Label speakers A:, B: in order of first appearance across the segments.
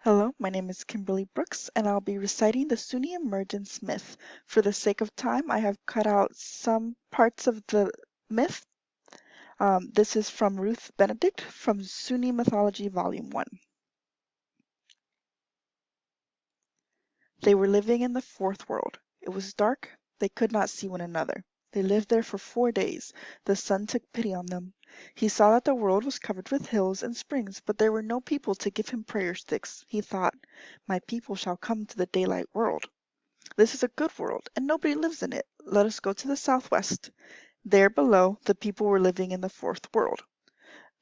A: Hello, my name is Kimberly Brooks, and I'll be reciting the Zuni Emergence myth. For the sake of time, I have cut out some parts of the myth. This is from Ruth Benedict from Zuni Mythology Volume 1. They were living in the fourth world. It was dark. They could not see one another. They lived there for 4 days. The sun took pity on them. He saw that the world was covered with hills and springs, but there were no people to give him prayer sticks. He thought, "My people shall come to the daylight world. This is a good world, and nobody lives in it. Let us go to the southwest." There below, the people were living in the fourth world.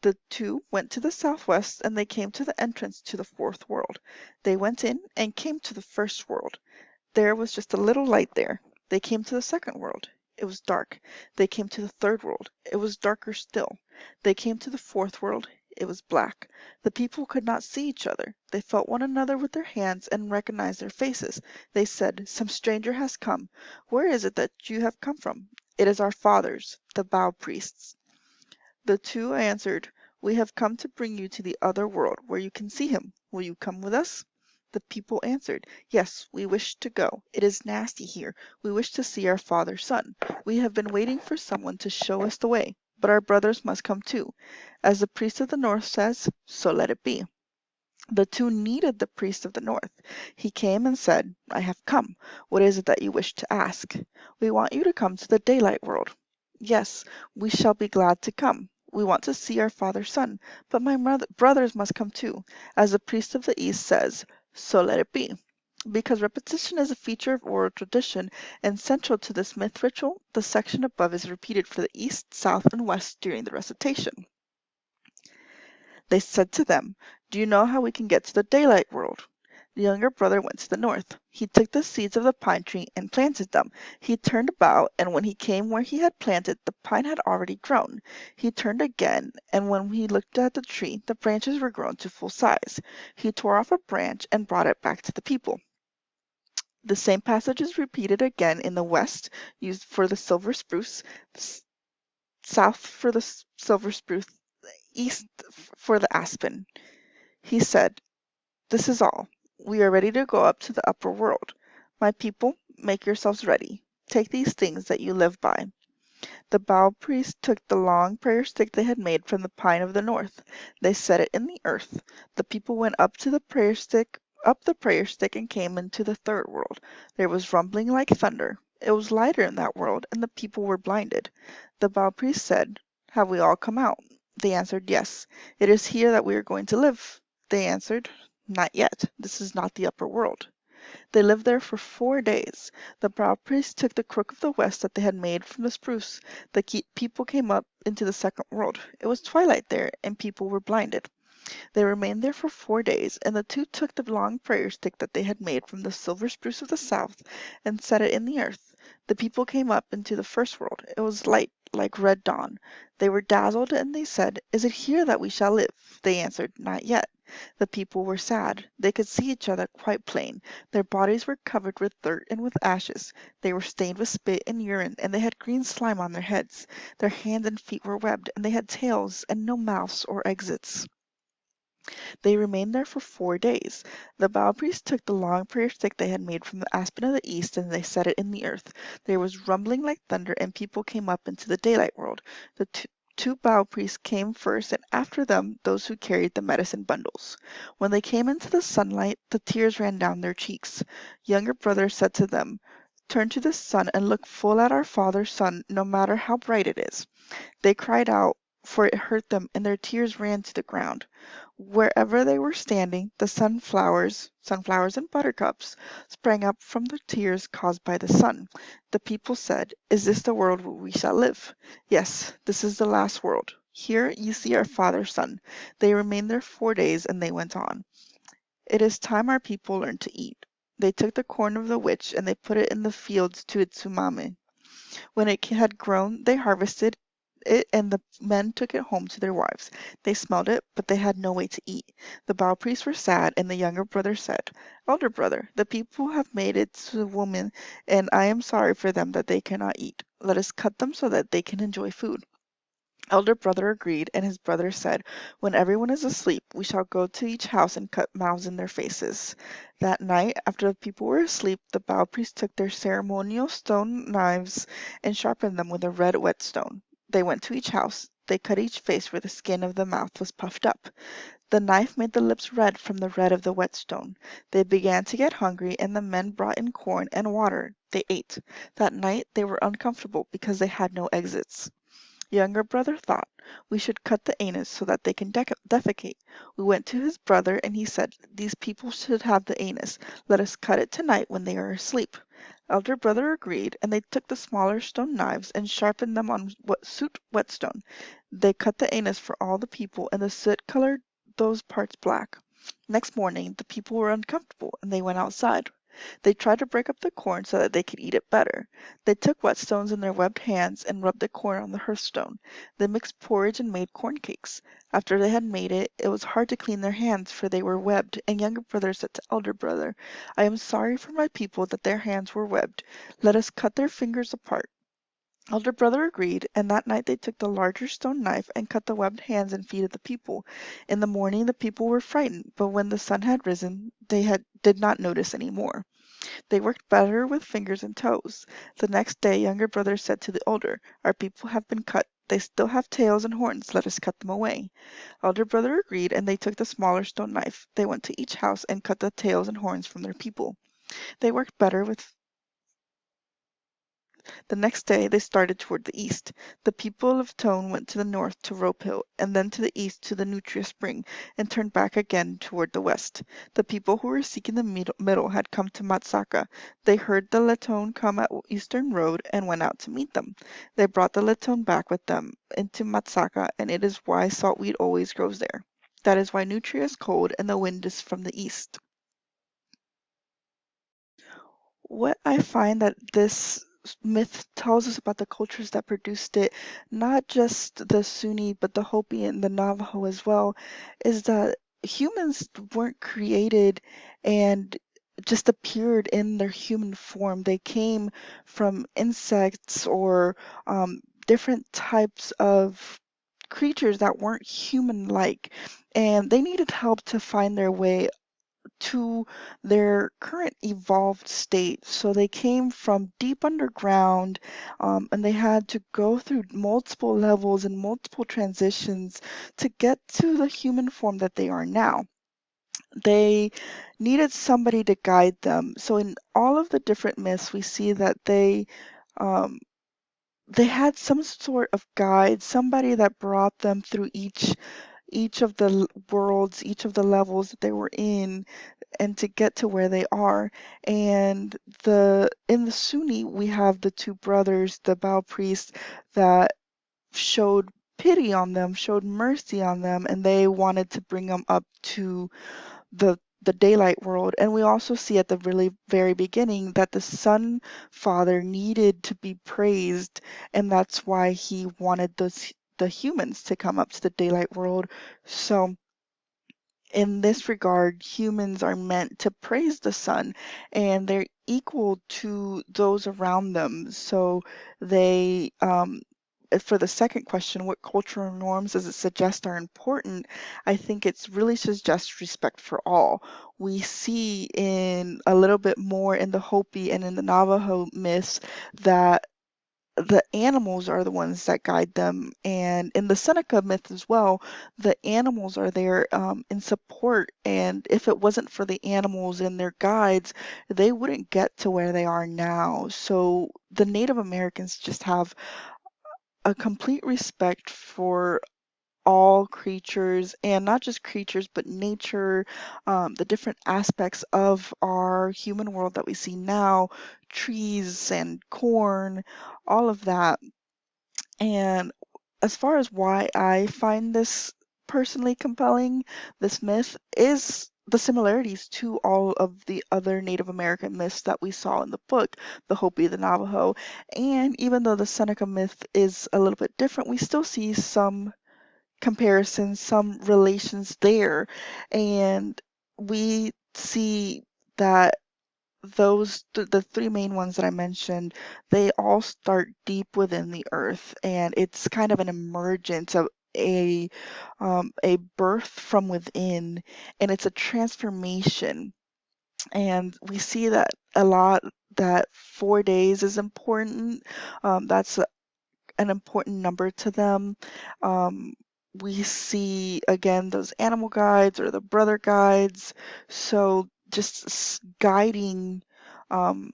A: The two went to the southwest, and they came to the entrance to the fourth world. They went in and came to the first world. There was just a little light there. They came to the second world. It was dark. They came to the third world. It was darker still. They came to the fourth world. It was black. The people could not see each other. They felt one another with their hands and recognized their faces. They said, "Some stranger has come. Where is it that you have come from?" "It is our fathers, the Bao priests." The two answered, "We have come to bring you to the other world, where you can see him. Will you come with us?" The people answered, "Yes, we wish to go. It is nasty here. We wish to see our father's son. We have been waiting for someone to show us the way, but our brothers must come too. As the priest of the north says, so let it be." The two needed the priest of the north. He came and said, "I have come. What is it that you wish to ask?" "We want you to come to the daylight world." "Yes, we shall be glad to come. We want to see our father's son, but my brothers must come too. As the priest of the east says, so let it be." Because repetition is a feature of oral tradition and central to this myth ritual, the section above is repeated for the east, south, and west during the recitation. They said to them, "Do you know how we can get to the daylight world?" The younger brother went to the north. He took the seeds of the pine tree and planted them. He turned about, and when he came where he had planted, the pine had already grown. He turned again, and when he looked at the tree, the branches were grown to full size. He tore off a branch and brought it back to the people. The same passage is repeated again in the west, used for the silver spruce, south for the silver spruce, east for the aspen. He said, "This is all. We are ready to go up to the upper world. My people, make yourselves ready. Take these things that you live by." The Bao priests took the long prayer stick they had made from the pine of the north. They set it in the earth. The people went up the prayer stick, and came into the third world. There was rumbling like thunder. It was lighter in that world, and the people were blinded. The Bao priests said, "Have we all come out?" They answered, "Yes. It is here that we are going to live." They answered, "Not yet. This is not the upper world." They lived there for 4 days. The Brow priest took the crook of the west that they had made from the spruce. The people came up into the second world. It was twilight there, and people were blinded. They remained there for 4 days, and the two took the long prayer stick that they had made from the silver spruce of the south and set it in the earth. The people came up into the first world. It was light, like red dawn. They were dazzled, and they said, "Is it here that we shall live?" They answered, "Not yet." The people were sad. They could see each other quite plain. Their bodies were covered with dirt and with ashes. They were stained with spit and urine, and they had green slime on their heads. Their hands and feet were webbed, and they had tails and no mouths or exits. They remained there for 4 days. The Bao priests took the long prayer stick they had made from the aspen of the east, and they set it in the earth. There was rumbling like thunder, and people came up into the daylight world. The two Bao priests came first, and after them those who carried the medicine bundles. When they came into the sunlight, the tears ran down their cheeks. Younger brother said to them, "Turn to the sun and look full at our father's sun, no matter how bright it is." They cried out, for it hurt them, and their tears ran to the ground. Wherever they were standing, the sunflowers and buttercups, sprang up from the tears caused by the sun. The people said, "Is this the world where we shall live?" "Yes, this is the last world. Here you see our father's son." They remained there 4 days, and they went on. "It is time our people learned to eat." They took the corn of the witch, and they put it in the fields to its umame. When it had grown, they harvested it, and the men took it home to their wives. They smelled it, but they had no way to eat. The Bao priests were sad, and the younger brother said, "Elder brother, the people have made it to women, and I am sorry for them that they cannot eat. Let us cut them so that they can enjoy food." Elder brother agreed, and his brother said, "When everyone is asleep, we shall go to each house and cut mouths in their faces." That night, after the people were asleep, the Baal priests took their ceremonial stone knives and sharpened them with a red whetstone. They went to each house. They cut each face where the skin of the mouth was puffed up. The knife made the lips red from the red of the whetstone. They began to get hungry, and the men brought in corn and water. They ate. That night they were uncomfortable because they had no exits. Younger brother thought, "We should cut the anus so that they can defecate." We went to his brother and he said, "These people should have the anus. Let us cut it tonight when they are asleep." Elder brother agreed, and they took the smaller stone knives and sharpened them on soot whetstone. They cut the anus for all the people, and the soot colored those parts black. Next morning the people were uncomfortable, and they went outside. They tried to break up the corn so that they could eat it better. They took whetstones in their webbed hands and rubbed the corn on the hearthstone. They mixed porridge and made corn cakes. After they had made it, it was hard to clean their hands, for they were webbed, and younger brother said to elder brother, "I am sorry for my people that their hands were webbed. Let us cut their fingers apart." Elder brother agreed, and that night they took the larger stone knife and cut the webbed hands and feet of the people. In the morning the people were frightened, but when the sun had risen, did not notice any more. They worked better with fingers and toes. The next day younger brother said to the older, "Our people have been cut. They still have tails and horns. Let us cut them away." Elder brother agreed, and they took the smaller stone knife. They went to each house and cut the tails and horns from their people. They worked better with The next day they started toward the east. The people of Tone went to the north to Rope Hill, and then to the east to the Nutria Spring, and turned back again toward the west. The people who were seeking the middle had come to Matsaka. They heard the Letone come at Eastern Road and went out to meet them. They brought the Letone back with them into Matsaka, and it is why saltweed always grows there. That is why Nutria is cold and the wind is from the east. What I find that this myth tells us about the cultures that produced it, not just the Zuni, but the Hopi and the Navajo as well, is that humans weren't created and just appeared in their human form. They came from insects or different types of creatures that weren't human-like, and they needed help to find their way to their current evolved state. So they came from deep underground, and they had to go through multiple levels and multiple transitions to get to the human form that they are now. They needed somebody to guide them. So in all of the different myths, we see that um, they had some sort of guide, somebody that brought them through each of the worlds, each of the levels that they were in, and to get to where they are. And the in the Sunni, we have the two brothers, the Baal priests, that showed pity on them, showed mercy on them, and they wanted to bring them up to the daylight world. And we also see at the really very beginning that the Sun Father needed to be praised, and that's why he wanted the humans to come up to the daylight world. So in this regard, humans are meant to praise the sun, and they're equal to those around them. So they, for the second question, what cultural norms does it suggest are important? I think it's really suggests respect for all. We see in a little bit more in the Hopi and in the Navajo myths that the animals are the ones that guide them. And in the Seneca myth as well, the animals are there in support. And if it wasn't for the animals and their guides, they wouldn't get to where they are now. So the Native Americans just have a complete respect for all creatures, and not just creatures, but nature, the different aspects of our human world that we see now, trees and corn, all of that. And as far as why I find this personally compelling, this myth is the similarities to all of the other Native American myths that we saw in the book, the Hopi, the Navajo. And even though the Seneca myth is a little bit different, we still see some comparisons, some relations there. And we see that the three main ones that I mentioned, they all start deep within the earth, and it's kind of an emergence of a birth from within, and it's a transformation. And we see that a lot, that 4 days is important. That's an important number to them. Um, we see again those animal guides or the brother guides. So just guiding um,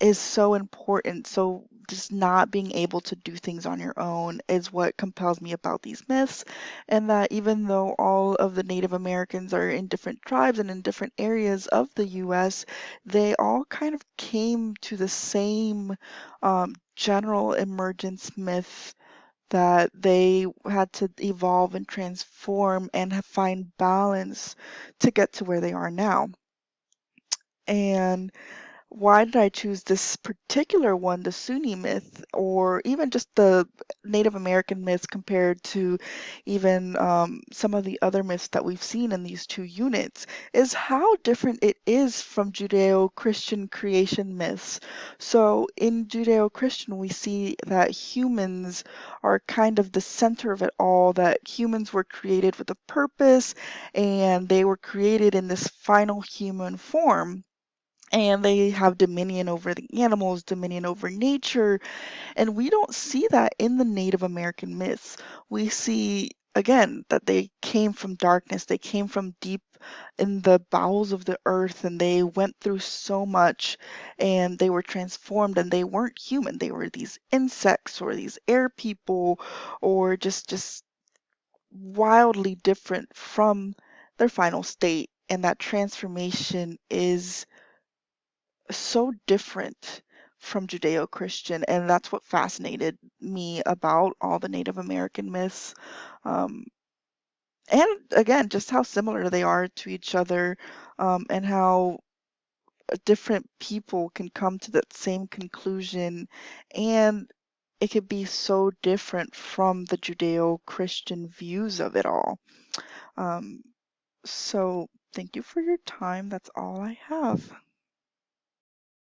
A: is so important. So just not being able to do things on your own is what compels me about these myths. And that even though all of the Native Americans are in different tribes and in different areas of the US, they all kind of came to the same general emergence myth, that they had to evolve and transform and find balance to get to where they are now. And why did I choose this particular one, the Zuni myth, or even just the Native American myths compared to even some of the other myths that we've seen in these two units, is how different it is from Judeo-Christian creation myths. So in Judeo-Christian, we see that humans are kind of the center of it all, that humans were created with a purpose, and they were created in this final human form, and they have dominion over the animals, dominion over nature. And we don't see that in the Native American myths. We see, again, that they came from darkness, they came from deep in the bowels of the earth, and they went through so much, and they were transformed, and they weren't human. They were these insects or these air people, or just wildly different from their final state. And that transformation is so different from Judeo-Christian, and that's what fascinated me about all the Native American myths. Um, and again, just how similar they are to each other, and how different people can come to that same conclusion, and it could be so different from the Judeo-Christian views of it all. Um, so thank you for your time. That's all I have.